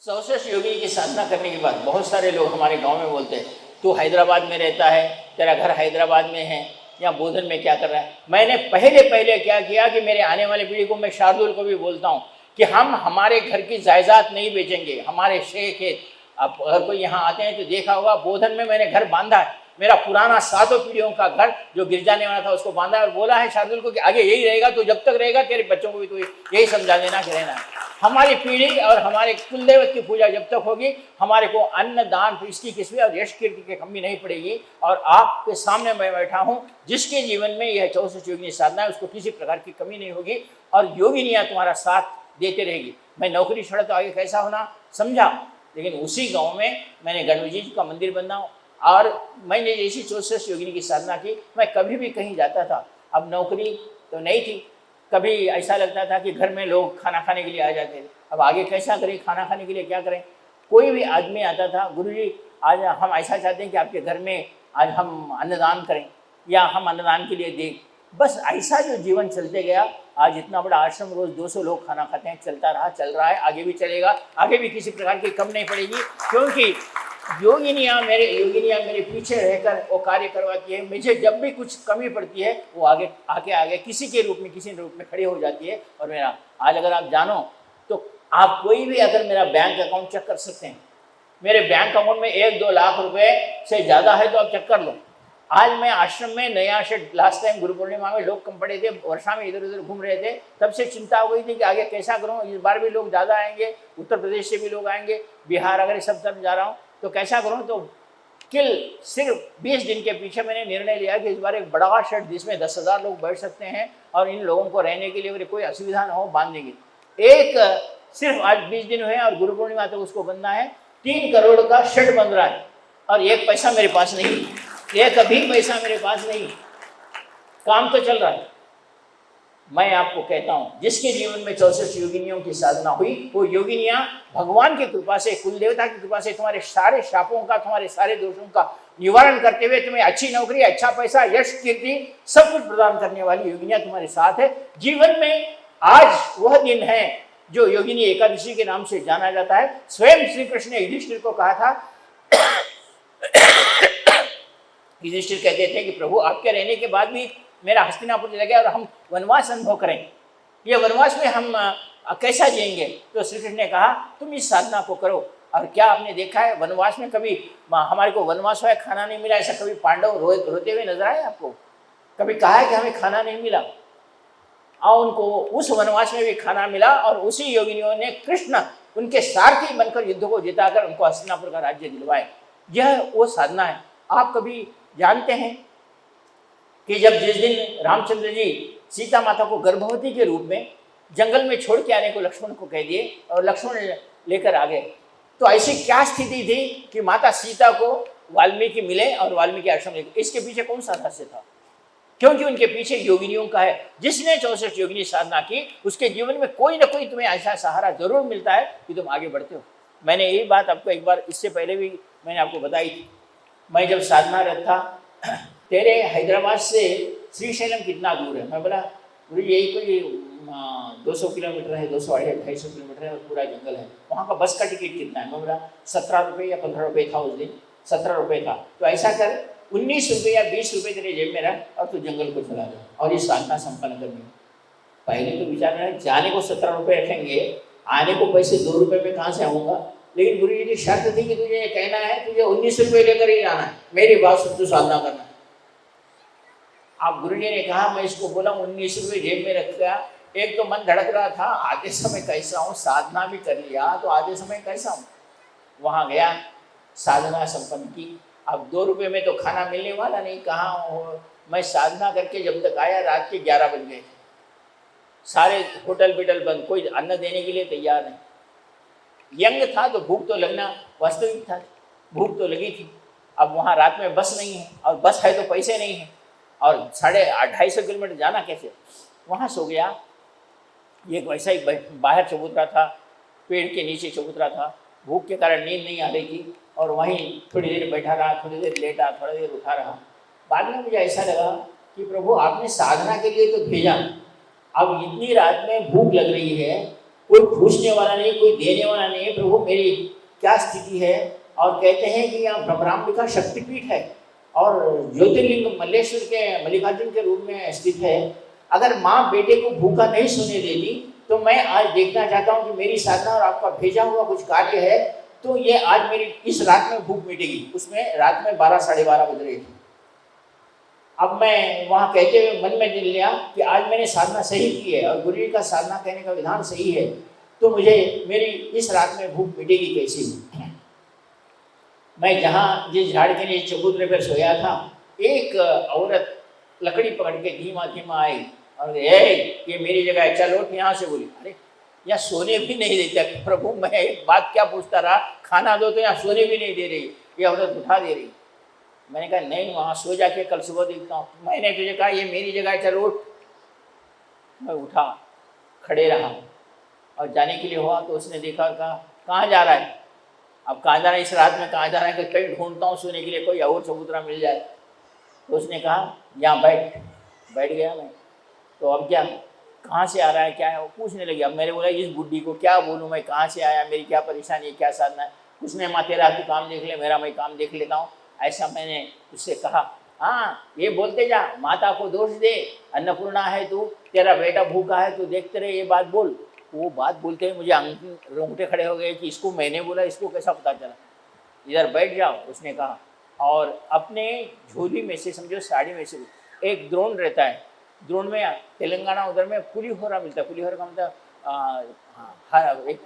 64 योगिनी की साधना करने के बाद बहुत सारे लोग हमारे गांव में बोलते हैं, तू हैदराबाद में रहता है, तेरा घर हैदराबाद में है, या बोधन में क्या कर रहा है। मैंने पहले क्या किया कि मेरे आने वाले पीढ़ी को मैं शार्दुल को भी बोलता हूँ कि हम हमारे घर की जायदाद नहीं बेचेंगे, हमारे शेख है। आप अगर कोई यहाँ आते हैं तो देखा होगा, बोधन में मैंने घर बांधा है, मेरा पुराना 7 पीढ़ियों का घर जो गिर जाने वाला था उसको बांधा और बोला है शार्दुल को कि आगे यही रहेगा, तो जब तक रहेगा तेरे बच्चों को भी तो यही समझा देना कि रहना है। हमारी पीढ़ी और हमारे कुलदेवत की पूजा जब तक होगी, हमारे को अन्न दान इसकी किस्में और यश कीर्ति की कमी नहीं पड़ेगी। और आपके सामने मैं बैठा हूँ, जिसके जीवन में यह 64 योगिनी साधना है, उसको किसी प्रकार की कमी नहीं होगी और योगिनियाँ तुम्हारा साथ देते रहेगी। मैं नौकरी छोड़ा तो आगे कैसा होना समझा, लेकिन उसी गांव में मैंने गणेश जी का मंदिर बनाया और मैंने जैसी 64 योगिनी की साधना की। मैं कभी भी कहीं जाता था, अब नौकरी तो नहीं थी, कभी ऐसा लगता था कि घर में लोग खाना खाने के लिए आ जाते थे, अब आगे कैसा करें, खाना खाने के लिए क्या करें। कोई भी आदमी आता था, गुरुजी आज हम ऐसा चाहते हैं कि आपके घर में आज हम अन्नदान करें या हम अन्नदान के लिए दें। बस ऐसा जो जीवन चलते गया, आज इतना बड़ा आश्रम, रोज 200 लोग खाना खाते हैं, चलता रहा, चल रहा है, आगे भी चलेगा, आगे भी किसी प्रकार की कम नहीं पड़ेगी, क्योंकि योगिनियाँ मेरे पीछे रहकर वो कार्य करवाती है। मुझे जब भी कुछ कमी पड़ती है वो आगे किसी रूप में खड़ी हो जाती है। और मेरा आज अगर आप जानो तो आप कोई भी अगर मेरा बैंक अकाउंट चेक कर सकते हैं, मेरे बैंक अकाउंट में 1-2 लाख रुपए से ज़्यादा है तो आप चेक कर लो। आज मैं आश्रम में नया shade, last time Guru Purnima में लोग कम पड़े थे, वर्षा में इधर उधर घूम रहे थे, तब से चिंता हो गई थी कि आगे कैसा करूं। इस बार भी लोग ज़्यादा आएंगे, उत्तर प्रदेश से भी लोग आएंगे, बिहार अगर सब तरफ जा रहा हूं तो कैसा करूं। तो सिर्फ 20 दिन के पीछे मैंने निर्णय लिया कि इस बार एक बड़ा शेड जिसमें 10,000 लोग बैठ सकते हैं और इन लोगों को रहने के लिए कोई असुविधा न हो, बांध देंगे। एक सिर्फ आज 20 दिन हुए और गुरु पूर्णिमा तक उसको बनना है। 3 करोड़ का शेड बन रहा है और एक पैसा मेरे पास नहीं, एक भी पैसा मेरे पास नहीं, काम तो चल रहा है। मैं आपको कहता हूं, जिसके जीवन में 64 योगिनियों की साधना हुई, वो योगिनियां भगवान की कृपा से, कुल देवता की कृपा से तुम्हारे सारे शापों का, तुम्हारे सारे दोषों का निवारण करते हुए तुम्हें अच्छी नौकरी, अच्छा पैसा, यश, कीर्ति सब कुछ प्रदान करने वाली योगिनियां तुम्हारे साथ है। जीवन में आज वह दिन है जो योगिनी एकादशी के नाम से जाना जाता है। स्वयं श्री कृष्ण ने युधिष्ठिर को कहा था, युधिष्ठिर कहते थे कि प्रभु आपके रहने के बाद भी मेरा हस्तिनापुर चला गया और हम वनवास अनुभव करें, ये वनवास में हम कैसा जिएंगे। तो श्री कृष्ण ने कहा तुम इस साधना को करो। और क्या आपने देखा है वनवास में कभी हमारे को वनवास हुआ है, खाना नहीं मिला, ऐसा कभी पांडव रोते हुए नजर आए आपको? कभी कहा है कि हमें खाना नहीं मिला? और उनको उस वनवास में भी खाना मिला और उसी योगिनियों ने कृष्ण उनके सारथी बनकर युद्ध को जिताकर उनको हस्तिनापुर का राज्य दिलवाए। यह वो साधना है। आप कभी जानते हैं कि जब जिस दिन रामचंद्र जी सीता माता को गर्भवती के रूप में जंगल में छोड़ के आने को लक्ष्मण को कह दिए और लक्ष्मण लेकर आ गए, तो ऐसी क्या स्थिति थी कि माता सीता को वाल्मीकि मिले और वाल्मीकि आश्रम ले? इसके पीछे कौन सा रहस्य था? क्योंकि उनके पीछे योगिनियों का है। जिसने 64 योगिनी साधना की, उसके जीवन में कोई ना कोई तुम्हें ऐसा सहारा जरूर मिलता है कि तुम आगे बढ़ते हो। मैंने यही बात आपको एक बार इससे पहले भी मैंने आपको बताई थी। मैं जब साधनारत था, तेरे हैदराबाद से श्रीशैलम कितना दूर है? मैं बोला गुरु यही कोई 200 किलोमीटर है, 200-250 किलोमीटर है और पूरा जंगल है, वहाँ का बस का टिकट कितना है? मैं बोला 17 रुपये या 15 रुपये था, उस दिन 17 रुपये था। तो ऐसा कर 19 रुपये या 20 रुपये तेरे जेब में रख और तू जंगल को चला जा और ये साधना संपन्न करनी। पहले तो विचार में जाने को 17 रुपये रखेंगे, आने को पैसे 2 रुपये में कहाँ से आऊँगा? लेकिन गुरु जी की शर्त थी कि तुझे ये कहना है, तुझे 19 रुपये लेकर ही जाना है, मेरी बात सुन, तू साधना करना। अब गुरु जी ने कहा, मैं इसको बोला 19 रुपये जेब में रख गया। एक तो मन धड़क रहा था, आधे समय कैसा हूँ, साधना भी कर लिया तो आधे समय कैसा हूँ। वहाँ गया, साधना संपन्न की। अब 2 रुपये में तो खाना मिलने वाला नहीं, कहाँ हो। मैं साधना करके जब तक आया रात के 11 बज गए। सारे होटल बिटल बंद, कोई अन्न देने के लिए तैयार नहीं। यंग था तो भूख तो लगना वास्तविक था, भूख तो लगी थी। अब वहाँ रात में बस नहीं है और बस है तो पैसे नहीं है और 250 किलोमीटर जाना कैसे? वहाँ सो गया। एक वैसा ही बाहर चबूतरा था, पेड़ के नीचे चबूतरा था। भूख के कारण नींद नहीं आ रही थी और वहीं थोड़ी देर बैठा रहा, थोड़ी देर लेटा, थोड़ी देर उठा रहा। बाद में मुझे ऐसा लगा कि प्रभु आपने साधना के लिए तो भेजा, अब इतनी रात में भूख लग रही है, कोई पूछने वाला नहीं, कोई देने वाला नहीं, प्रभु मेरी क्या स्थिति है। और कहते हैं कि यहाँ भ्रमरांबिका शक्तिपीठ है और ज्योतिर्लिंग मल्लेश्वर के मल्लिकार्जुन के रूप में स्थित है। अगर माँ बेटे को भूखा नहीं सोने देती तो मैं आज देखना चाहता हूँ कि मेरी साधना और आपका भेजा हुआ कुछ कार्य है तो ये आज मेरी इस रात में भूख मिटेगी। उसमें रात में 12 साढ़े 12 बज रहे थे। अब मैं वहाँ कहते हुए मन में दिल लिया कि आज मैंने साधना सही की है और गुरु जी का साधना कहने का विधान सही है, तो मुझे मेरी इस रात में भूख मिटेगी कैसे। मैं जहाँ जिस झाड़ के नीचे चबूतरे पर सोया था, एक औरत लकड़ी पकड़ के धीमा धीमा आई और ये मेरी जगह है, चल उठ यहाँ से। बोली अरे यहाँ सोने भी नहीं देते। प्रभु मैं एक बात क्या पूछता रहा, खाना दो तो यहाँ सोने भी नहीं दे रही, ये औरत उठा दे रही। मैंने कहा नहीं, वहाँ सो जाके कल सुबह देखता हूँ। मैंने तुझे कहा ये मेरी जगह है, चल उठ। मैं उठा, खड़े रहा और जाने के लिए हुआ तो उसने देखा और कहा कहाँ जा रहा है। अब कहाँ जा रहा है, इस रात में कहाँ जा रहा है, कहीं ढूंढता हूँ सोने के लिए, कोई और चबूतरा मिल जाए। तो उसने कहा यहाँ बैठ गया मैं। तो अब क्या, कहाँ से आ रहा है, क्या है, वो पूछने लगी। अब मैंने बोला इस बुढ़ी को क्या बोलूँ मैं, कहाँ से आया, मेरी क्या परेशानी है, क्या साधना है। उसने माँ तेरा तू काम देख ले, मेरा मैं काम देख लेता हूँ, ऐसा मैंने उससे कहा। हाँ ये बोलते जा, माता को दोष दे, अन्नपूर्णा है तू, तेरा बेटा भूखा है, तू देखते रहे, ये बात बोल। वो बात बोलते हैं मुझे रोंगटे खड़े हो गए कि इसको मैंने बोला, इसको कैसा पता चला। इधर बैठ जाओ उसने कहा। और अपने झोली में से, समझो साड़ी में से, एक द्रोण रहता है। द्रोण में तेलंगाना उधर में पुलिहोरा मिलता है। पुलिहोरा का मतलब एक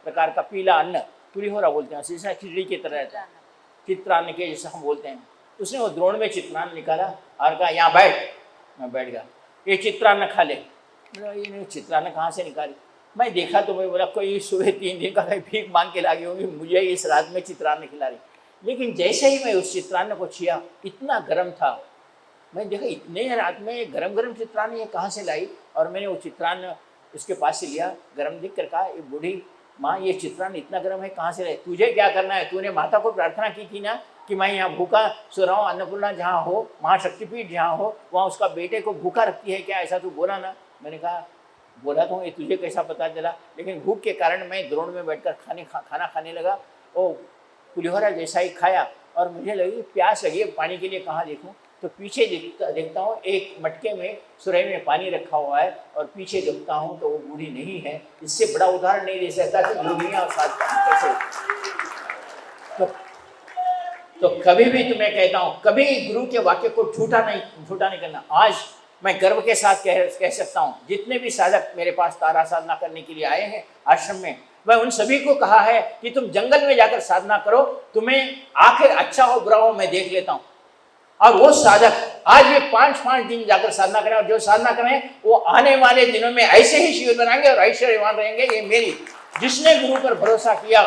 प्रकार का पीला अन्न, पुलिहोरा बोलते हैं, जैसा खिचड़ी की तरह रहता है, चित्रान्न के जैसा हम बोलते हैं। उसने वो द्रोण में चित्रान्न निकाला और कहा यहाँ बैठ। मैं बैठ गया, ये चित्रान्न खा ले। ये चित्रान्न कहाँ से निकाली। मैं देखा तो मैं बोला कोई सुबह 3 दिन का कहीं भीख मांग के लागी होंगी, मुझे इस रात में चित्रान्न खिला रही। लेकिन जैसे ही मैं उस चित्रान्न को छिया, इतना गर्म था। मैं देखा इतने रात में गरम गरम चित्रान्न ये कहाँ से लाई। और मैंने वो चित्रान्न उसके पास से लिया, गरम देख कर कहा ये बूढ़ी माँ ये चित्रान्न इतना गर्म है कहाँ से लाई, तुझे क्या करना है। तूने माता को प्रार्थना की थी ना कि मैं यहाँ भूखा सो रहा हूँ, अन्नपूर्णा जहाँ हो, महाशक्तिपीठ जहाँ हो, वहाँ उसका बेटे को भूखा रखती है क्या, ऐसा तू बोला ना। मैंने कहा बोला तो ये तुझे कैसा पता चला। लेकिन भूख के कारण मैं द्रोण में बैठकर खाना खाने लगा। वो पुलिहोरा जैसा ही खाया और मुझे लगी प्यास लगी, पानी के लिए कहाँ देखूँ। तो पीछे देखता हूँ एक मटके में सुराही में पानी रखा हुआ है और पीछे देखता हूँ तो वो बूढ़ी नहीं है। इससे बड़ा उदाहरण नहीं दे सकता कि बूढ़ियाँ कैसे। तो कभी भी तुम्हें कहता हूँ, कभी गुरु के वाक्य को झूठा नहीं करना। आज मैं गर्व के साथ कह सकता हूँ, जितने भी साधक मेरे पास तारा साधना करने के लिए आए हैं आश्रम में, मैं उन सभी को कहा है कि तुम जंगल में जाकर साधना करो, तुम्हें आखिर अच्छा हो बुरा हो मैं देख लेता हूँ। और वो साधक आज भी 5-5 दिन जाकर साधना करें, और जो साधना करें वो आने वाले दिनों में ऐसे ही शिविर बनाएंगे और ऐश्वर्यवान रहेंगे। ये मेरी, जिसने गुरु पर भरोसा किया,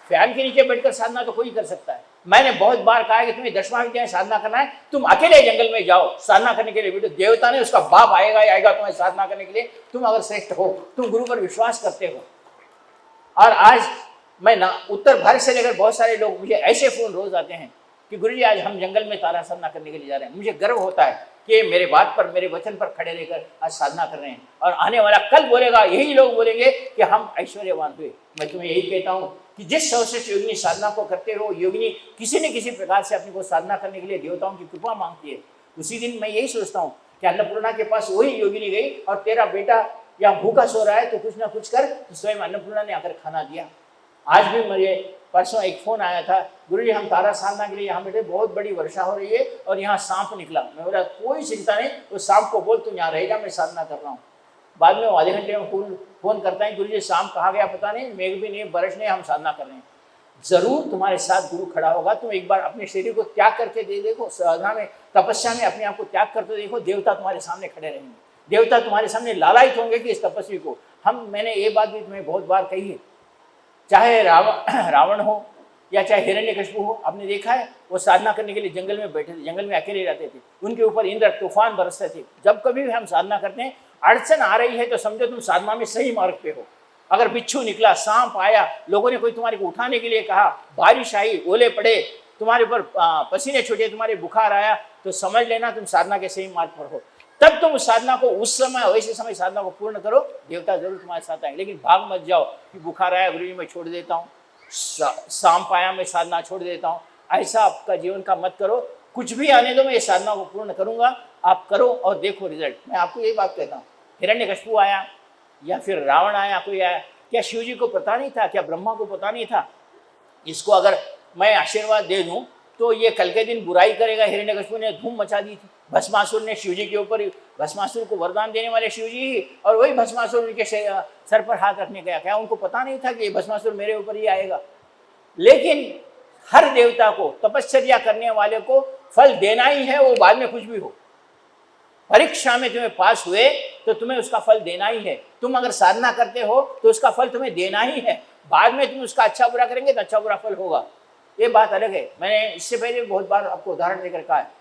फैन के नीचे बैठकर साधना तो कोई कर सकता है। मैंने बहुत बार कहा है कि तुम्हें 10वां विद्या में साधना करना है, तुम अकेले जंगल में जाओ साधना करने के लिए। बेटो देवता ने उसका बाप आएगा तुम्हें साधना करने के लिए। तुम अगर श्रेष्ठ हो, तुम गुरु पर विश्वास करते हो। और आज मैं ना उत्तर भारत से लेकर बहुत सारे लोग, मुझे ऐसे फोन रोज आते हैं कि गुरुजी आज हम जंगल में तारा साधना करने के लिए जा रहे हैं। मुझे गर्व होता है कि मेरे बात पर, मेरे वचन पर खड़े रहकर आज साधना कर रहे हैं। और आने वाला कल बोलेगा, यही लोग बोलेंगे कि हम ऐश्वर्यवान हुए। मैं तुम्हें यही कहता हूँ कि जिस सर्वश्रेष्ठ योगिनी साधना को करते हो, योगिनी किसी न किसी प्रकार से अपने को साधना करने के लिए देवताओं की कृपा मांगती है। उसी दिन मैं यही सोचता हूँ कि अन्नपूर्णा के पास वही योगिनी गई और तेरा बेटा यहाँ भूखा सो रहा है तो कुछ ना कुछ कर, तो स्वयं अन्नपूर्णा ने आकर खाना दिया। आज भी मुझे परसों एक फ़ोन आया था, गुरुजी हम तारा साधना के लिए यहाँ बैठे, बहुत बड़ी वर्षा हो रही है और यहाँ सांप निकला। मैं बोला कोई चिंता नहीं, उस सांप को बोल तुम यहाँ रहेगा, मैं साधना कर रहा हूँ। बाद में वो आधे घंटे में फ़ोन करता है, गुरुजी सांप कहाँ गया पता नहीं, मेघ भी नहीं बारिश नहीं, हम साधना कर रहे हैं। जरूर तुम्हारे साथ गुरु खड़ा होगा। तुम एक बार अपने शरीर को त्याग करके दे देखो, साधना में तपस्या में अपने आप को त्याग करते देखो, देवता तुम्हारे सामने खड़े रहेंगे। देवता तुम्हारे सामने लालायित होंगे कि इस तपस्वी को मैंने ये बात भी तुम्हें बहुत बार कही है, चाहे रावण हो या चाहे हिरण्यकशिपु हो। आपने देखा है वो साधना करने के लिए जंगल में बैठे थे, जंगल में अकेले रहते थे, उनके ऊपर इंद्र तूफान बरसते थे। जब कभी भी हम साधना करते हैं, अड़चन आ रही है तो समझो तुम साधना में सही मार्ग पे हो। अगर बिच्छू निकला, सांप आया, लोगों ने कोई तुम्हारे को उठाने के लिए कहा, बारिश आई, ओले पड़े, तुम्हारे ऊपर पसीने छूटे, तुम्हारे बुखार आया, तो समझ लेना तुम साधना के सही मार्ग पर हो। तब तुम उस साधना को उस समय वैसे समय साधना को पूर्ण करो, देवता जरूर तुम्हारे साथ आएंगे। लेकिन भाग मत जाओ कि बुखार आया गुरु जी मैं छोड़ देता हूँ, शाम पाया मैं साधना छोड़ देता हूँ, ऐसा आपका जीवन का मत करो। कुछ भी आने दो, मैं ये साधना को पूर्ण करूँगा, आप करो और देखो रिजल्ट। मैं आपको यही बात कहता हूँ, हिरण्यकशिपु आया या फिर रावण आया, कोई आया, क्या शिव जी को पता नहीं था? क्या ब्रह्मा को पता नहीं था? इसको अगर मैं आशीर्वाद दे दूं तो ये कल के दिन बुराई करेगा। हिरण्यकशिपु ने धूम मचा दी थी, भस्मासुर ने शिव जी के ऊपर, भस्मासुर को वरदान देने वाले शिव जी ही, और वही भस्मासुर उनके सर पर हाथ रखने गया। क्या उनको पता नहीं था कि ये भस्मासुर मेरे ऊपर ही आएगा? लेकिन हर देवता को, तपश्चर्या करने वाले को फल देना ही है, वो बाद में कुछ भी हो। परीक्षा में तुम्हें पास हुए तो तुम्हें उसका फल देना ही है। तुम अगर साधना करते हो तो उसका फल तुम्हें देना ही है। बाद में तुम उसका अच्छा बुरा करेंगे तो अच्छा बुरा फल होगा, ये बात अलग है। मैंने इससे पहले बहुत बार आपको उदाहरण देकर कहा है।